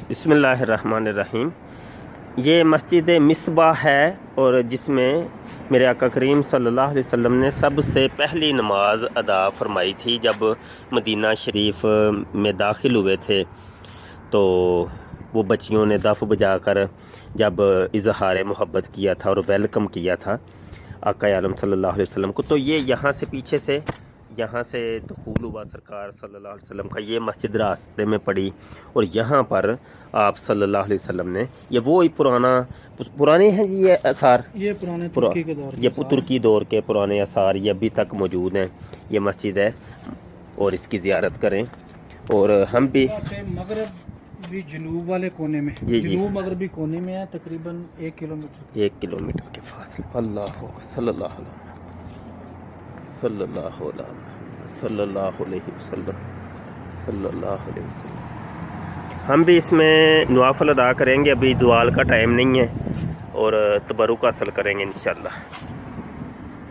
بسم اللہ الرحمن الرحیم۔ یہ مسجد مصباح ہے اور جس میں میرے آقا کریم صلی اللہ علیہ وسلم نے سب سے پہلی نماز ادا فرمائی تھی جب مدینہ شریف میں داخل ہوئے تھے، تو وہ بچیوں نے دف بجا کر جب اظہار محبت کیا تھا اور ویلکم کیا تھا آقا عالم صلی اللہ علیہ وسلم کو، تو یہ یہاں سے پیچھے سے یہاں سے دخول ہوا سرکار صلی اللہ علیہ وسلم کا، یہ مسجد راستے میں پڑی اور یہاں پر آپ صلی اللہ علیہ وسلم نے یہ وہی پرانے ہیں یہ آثار، یہ پرانے ترکی کے دور یہ ترکی دور کے پرانے آثار یہ ابھی تک موجود ہیں۔ یہ مسجد ہے اور اس کی زیارت کریں، اور ہم بھی مغرب بھی جنوب والے کونے میں، جنوب مغربی کونے میں ہے، تقریباً 1 کلومیٹر کے فاصلے۔ اللہ صلی اللہ علیہ صلی اللہ علیہ صلی اللہ علیہ وسلم صلی اللہ علیہ وسلم۔ ہم بھی اس میں نوافل ادا کریں گے، ابھی زوال کا ٹائم نہیں ہے، اور تبرک حاصل کریں گے انشاءاللہ۔